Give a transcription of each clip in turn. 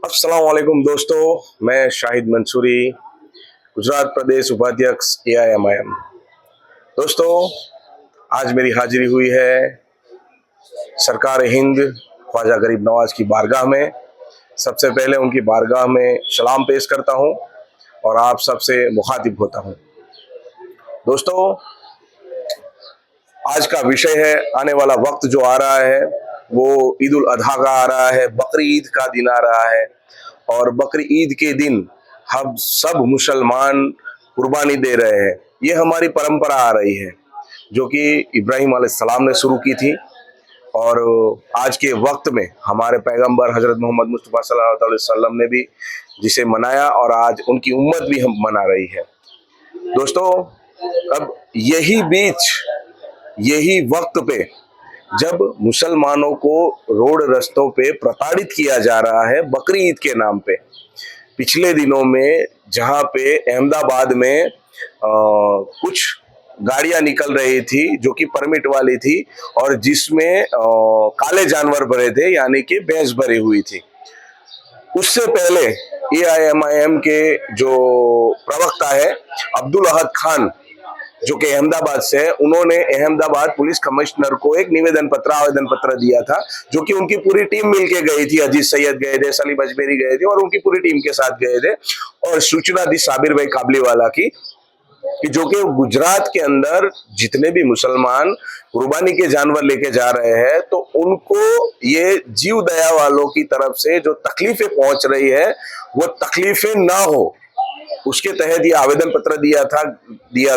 अस्सलाम वालेकुम दोस्तों, मैं शाहिद मंसूरी, गुजरात प्रदेश उपाध्यक्ष AIMIM। दोस्तों, आज मेरी हाजिरी हुई है सरकार हिंद ख्वाजा गरीब नवाज की बारगाह में। सबसे पहले उनकी बारगाह में सलाम पेश करता हूं और आप सबसे मुखातिब होता हूं। दोस्तों, आज का विषय है, आने वाला वक्त जो आ रहा है वो ईद उल अजहा का आ रहा है, बकरी ईद का दिन आ रहा है। और बकरी ईद के दिन हम सब मुसलमान कुर्बानी दे रहे हैं। ये हमारी परंपरा आ रही है जो कि इब्राहिम अलैहिस्सलाम ने शुरू की थी और आज के वक्त में हमारे पैगंबर हजरत मोहम्मद मुस्तफ़ा सल्लल्लाहु अलैहि वसल्लम ने भी जिसे मनाया और आज उनकी उम्मत भी हम मना रही है। दोस्तों, अब यही वक्त पे जब मुसलमानों को रोड रास्तों पे प्रताड़ित किया जा रहा है बकरी ईद के नाम पे। पिछले दिनों में जहां पे अहमदाबाद में कुछ गाड़ियां निकल रही थी जो कि परमिट वाली थी और जिसमें काले जानवर भरे थे, यानी कि भैंस भरी हुई थी। उससे पहले AIMIM के जो प्रवक्ता है अब्दुल अहद खान, जो कि अहमदाबाद से है, उन्होंने अहमदाबाद पुलिस कमिश्नर को एक आवेदन पत्र दिया था, जो कि उनकी पूरी टीम मिलके गई थी। अजीज सैयद गए थे, सलीम अजमेरी गए थे और उनकी पूरी टीम के साथ गए थे। और सूचना दी साबिर भाई काबलीवाला की कि जो कि गुजरात के अंदर जितने भी मुसलमान कुर्बानी के जानवर लेके जा रहे हैं तो उनको ये जीव दया वालों की तरफ से जो तकलीफें पहुंच रही है वो तकलीफें ना हो, उसके तहत ये आवेदन पत्र दिया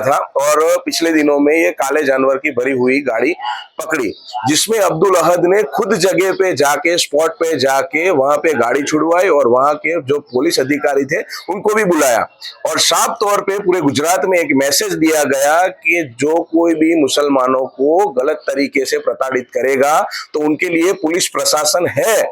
था। और पिछले दिनों में ये काले जानवर की भरी हुई गाड़ी पकड़ी, जिसमें अब्दुल अहद ने खुद जगह पे जाके, स्पॉट पे जाके वहां पे गाड़ी छुड़वाई और वहां के जो पुलिस अधिकारी थे उनको भी बुलाया और साफ तौर पे पूरे गुजरात में एक मैसेज दिया गया कि जो कोई भी मुसलमानों को गलत तरीके से प्रताड़ित करेगा तो उनके लिए पुलिस प्रशासन है।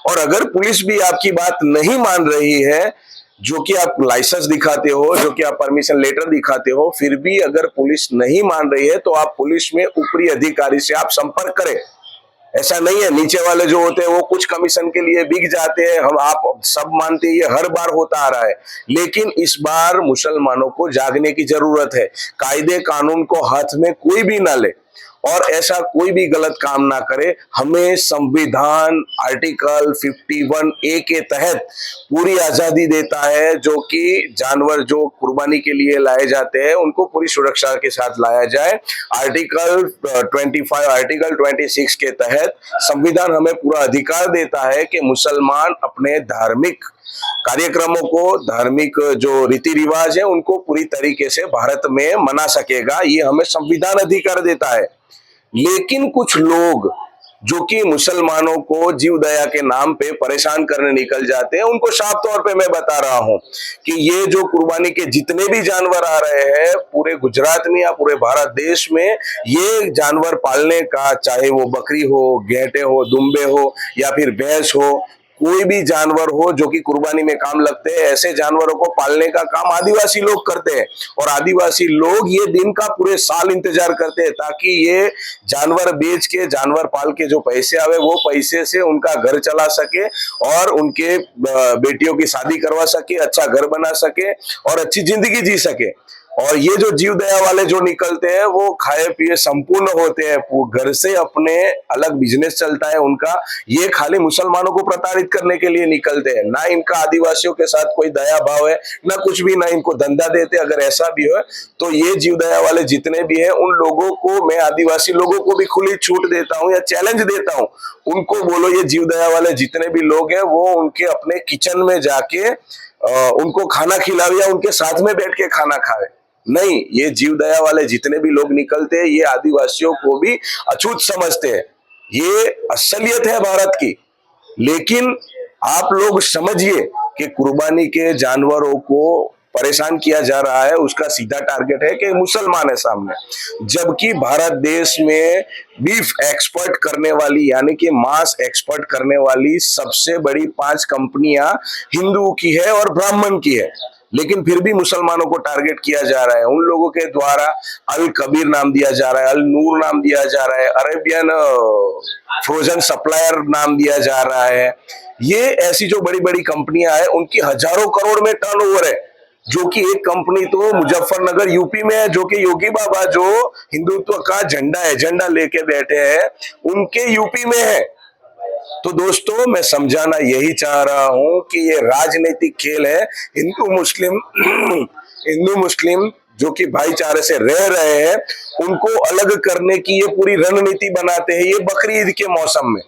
और अगर पुलिस भी आपकी बात नहीं मान रही है, जो कि आप लाइसेंस दिखाते हो, जो कि आप परमिशन लेटर दिखाते हो, फिर भी अगर पुलिस नहीं मान रही है तो आप पुलिस में ऊपरी अधिकारी से आप संपर्क करें। ऐसा नहीं है, नीचे वाले जो होते हैं वो कुछ कमीशन के लिए बिक जाते हैं, हम आप सब मानते हैं, ये हर बार होता आ रहा है। लेकिन इस बार मुसलमानों को जागने की जरूरत है। कायदे कानून को हाथ में कोई भी ना ले और ऐसा कोई भी गलत काम ना करे। हमें संविधान आर्टिकल 51A के तहत पूरी आजादी देता है, जो कि जानवर जो कुर्बानी के लिए लाए जाते हैं उनको पूरी सुरक्षा के साथ लाया जाए। आर्टिकल 25, आर्टिकल 26 के तहत संविधान हमें पूरा अधिकार देता है कि मुसलमान अपने धार्मिक कार्यक्रमों को, धार्मिक जो रीति रिवाज है उनको पूरी तरीके से भारत में मना सकेगा। ये हमें संविधान अधिकार देता है। लेकिन कुछ लोग जो कि मुसलमानों को जीव दया के नाम पे परेशान करने निकल जाते हैं, उनको साफ तौर पे मैं बता रहा हूं कि ये जो कुर्बानी के जितने भी जानवर आ रहे हैं पूरे गुजरात में या पूरे भारत देश में, ये जानवर पालने का, चाहे वो बकरी हो, गेंटे हो, दुम्बे हो या फिर भैंस हो, कोई भी जानवर हो जो कि कुर्बानी में काम लगते हैं, ऐसे जानवरों को पालने का काम आदिवासी लोग करते हैं। और आदिवासी लोग ये दिन का पूरे साल इंतजार करते हैं ताकि ये जानवर बेच के, जानवर पाल के जो पैसे आवे वो पैसे से उनका घर चला सके और उनके बेटियों की शादी करवा सके, अच्छा घर बना सके और अच्छी जिंदगी जी सके। और ये जो जीव दया वाले जो निकलते हैं वो खाए पिए संपूर्ण होते हैं, घर से अपने अलग बिजनेस चलता है उनका। ये खाली मुसलमानों को प्रताड़ित करने के लिए निकलते हैं, ना इनका आदिवासियों के साथ कोई दया भाव है, ना कुछ भी, ना इनको धंधा देते। अगर ऐसा भी हो तो ये जीव दया वाले जितने भी हैं उन लोगों को मैं, आदिवासी लोगों को भी खुली छूट देता हूँ या चैलेंज देता हूँ, उनको बोलो ये जीव दया वाले जितने भी लोग हैं वो उनके अपने किचन में जाके उनको खाना खिलावे या उनके साथ में बैठ के खाना खावे। नहीं, ये जीव दया वाले जितने भी लोग निकलते हैं ये आदिवासियों को भी अछूत समझते हैं। ये असलियत है भारत की। लेकिन आप लोग समझिए कि कुर्बानी के जानवरों को परेशान किया जा रहा है, उसका सीधा टारगेट है कि मुसलमान है सामने। जबकि भारत देश में बीफ एक्सपोर्ट करने वाली, यानी कि मांस एक्सपोर्ट करने वाली सबसे बड़ी 5 कंपनियां हिंदू की है और ब्राह्मण की है। लेकिन फिर भी मुसलमानों को टारगेट किया जा रहा है। उन लोगों के द्वारा अल कबीर नाम दिया जा रहा है, अल नूर नाम दिया जा रहा है, अरेबियन फ्रोजन सप्लायर नाम दिया जा रहा है। ये ऐसी जो बड़ी बड़ी कंपनियां हैं उनकी हजारों करोड़ में टर्नओवर है, जो कि एक कंपनी तो मुजफ्फरनगर यूपी में है, जो कि योगी बाबा जो हिंदुत्व का झंडा एजेंडा लेके बैठे हैं उनके यूपी में है। तो दोस्तों मैं समझाना यही चाह रहा हूं कि ये राजनीतिक खेल है। हिंदू मुस्लिम हिंदू मुस्लिम जो कि भाईचारे से रह रहे हैं उनको अलग करने की ये पूरी रणनीति बनाते हैं। ये बकरी ईद के मौसम में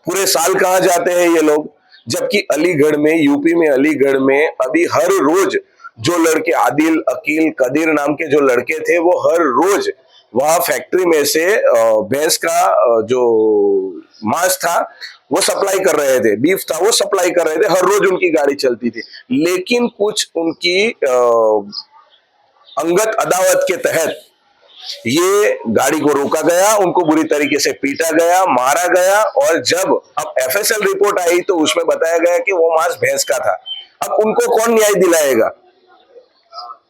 पूरे साल कहाँ जाते हैं ये लोग, जबकि अलीगढ़ में, यूपी में अलीगढ़ में अभी हर रोज जो लड़के आदिल, अकील, कदीर नाम के जो लड़के थे वो हर रोज वहां फैक्ट्री में से भैंस का जो मांस था वो सप्लाई कर रहे थे, बीफ था वो सप्लाई कर रहे थे, हर रोज उनकी गाड़ी चलती थी। लेकिन कुछ उनकी अंगत अदावत के तहत ये गाड़ी को रोका गया, उनको बुरी तरीके से पीटा गया, मारा गया, और जब अब एफएसएल रिपोर्ट आई तो उसमें बताया गया कि वो मांस भैंस का था। अब उनको कौन न्याय दिलाएगा?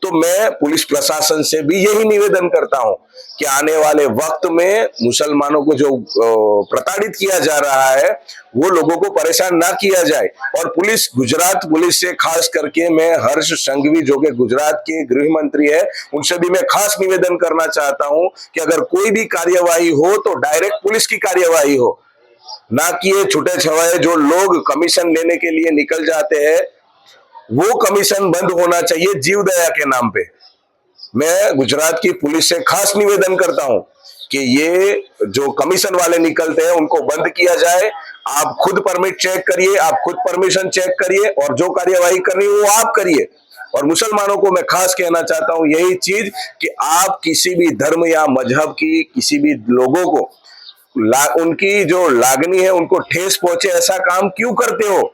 तो मैं पुलिस प्रशासन से भी यही निवेदन करता हूं कि आने वाले वक्त में मुसलमानों को जो प्रताड़ित किया जा रहा है वो लोगों को परेशान ना किया जाए। और पुलिस, गुजरात पुलिस से खास करके मैं हर्ष संघवी जो कि गुजरात के गृह मंत्री है उनसे भी मैं खास निवेदन करना चाहता हूं कि अगर कोई भी कार्यवाही हो तो डायरेक्ट पुलिस की कार्यवाही हो, ना कि ये छुटे छवाए जो लोग कमीशन लेने के लिए निकल जाते हैं वो कमीशन बंद होना चाहिए जीव दया के नाम पे। मैं गुजरात की पुलिस से खास निवेदन करता हूं कि ये जो कमीशन वाले निकलते हैं उनको बंद किया जाए। आप खुद परमिट चेक करिए, आप खुद परमिशन चेक करिए, और जो कार्यवाही करनी है वो आप करिए। और मुसलमानों को मैं खास कहना चाहता हूं यही चीज कि आप किसी भी धर्म या मजहब की किसी भी लोगों को उनकी जो लागनी है उनको ठेस पहुंचे ऐसा काम क्यों करते हो?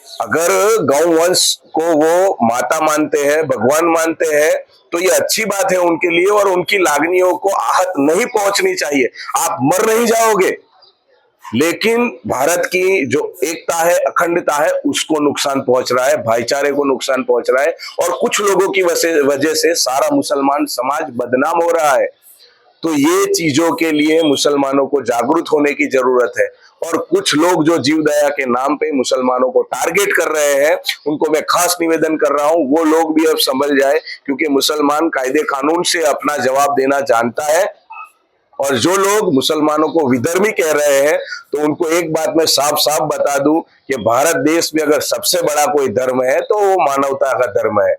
अगर गौ वंश को वो माता मानते हैं, भगवान मानते हैं, तो ये अच्छी बात है उनके लिए, और उनकी लागनियों को आहत नहीं पहुंचनी चाहिए। आप मर नहीं जाओगे, लेकिन भारत की जो एकता है, अखंडता है, उसको नुकसान पहुंच रहा है, भाईचारे को नुकसान पहुंच रहा है, और कुछ लोगों की वजह से सारा मुसलमान समाज बदनाम हो रहा है। तो ये चीजों के लिए मुसलमानों को जागरूक होने की जरूरत है। और कुछ लोग जो जीव दया के नाम पे मुसलमानों को टारगेट कर रहे हैं उनको मैं खास निवेदन कर रहा हूं वो लोग भी अब संभल जाए, क्योंकि मुसलमान कायदे कानून से अपना जवाब देना जानता है। और जो लोग मुसलमानों को विधर्मी कह रहे हैं तो उनको एक बात मैं साफ साफ बता दूं कि भारत देश में अगर सबसे बड़ा कोई धर्म है तो वो मानवता का धर्म है।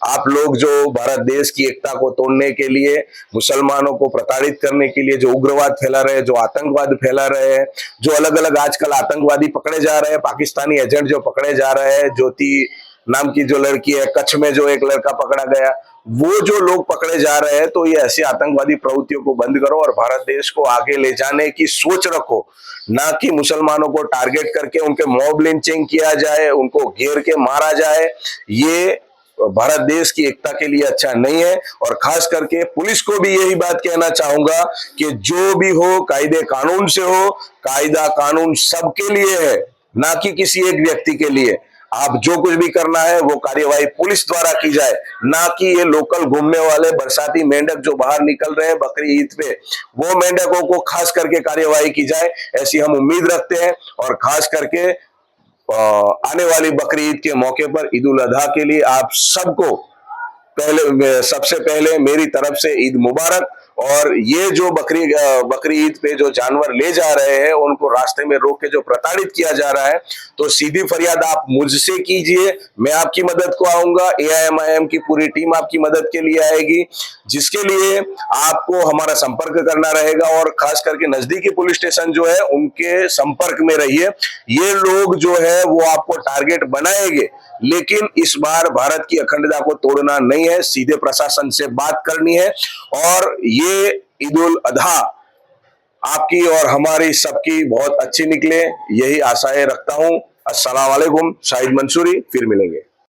आप लोग जो भारत देश की एकता को तोड़ने के लिए, मुसलमानों को प्रताड़ित करने के लिए जो उग्रवाद फैला रहे हैं, जो आतंकवाद फैला रहे हैं, जो अलग अलग आजकल आतंकवादी पकड़े जा रहे हैं, पाकिस्तानी एजेंट जो पकड़े जा रहे हैं, ज्योति नाम की जो लड़की है, कच्छ में जो एक लड़का पकड़ा गया, वो जो लोग पकड़े जा रहे हैं, तो ये ऐसी आतंकवादी प्रवृत्तियों को बंद करो और भारत देश को आगे ले जाने की सोच रखो, ना कि मुसलमानों को टारगेट करके उनके मॉब लिंचिंग किया जाए, उनको घेर के मारा जाए। ये भारत देश की एकता के लिए अच्छा नहीं है। और खास करके पुलिस को भी यही बात कहना चाहूंगा कि जो भी हो कायदे कानून से हो, कायदा कानून सबके लिए है, ना कि किसी एक व्यक्ति के लिए। आप जो कुछ भी करना है वो कार्यवाही पुलिस द्वारा की जाए, ना कि ये लोकल घूमने वाले बरसाती मेंढक जो बाहर निकल रहे हैं बकरी ईद पे, वो मेंढकों को खास करके कार्यवाही की जाए, ऐसी हम उम्मीद रखते हैं। और खास करके आने वाली बकरी ईद के मौके पर, ईद उल अजहा के लिए आप सबको सबसे पहले मेरी तरफ से ईद मुबारक। और ये जो बकरी ईद पे जो जानवर ले जा रहे हैं उनको रास्ते में रोक के जो प्रताड़ित किया जा रहा है, तो सीधी फरियाद आप मुझसे कीजिए, मैं आपकी मदद को आऊंगा, AIMIM की पूरी टीम आपकी मदद के लिए आएगी, जिसके लिए आपको हमारा संपर्क करना रहेगा। और खास करके नजदीकी पुलिस स्टेशन जो है उनके संपर्क में रहिए। ये लोग जो है वो आपको टारगेट बनाएंगे, लेकिन इस बार भारत की अखंडता को तोड़ना नहीं है, सीधे प्रशासन से बात करनी है। और ये ईद उल अजहा आपकी और हमारी सबकी बहुत अच्छी निकले, यही आशाएं रखता हूं। अस्सलाम वालेकुम, शाहिद मंसूरी, फिर मिलेंगे।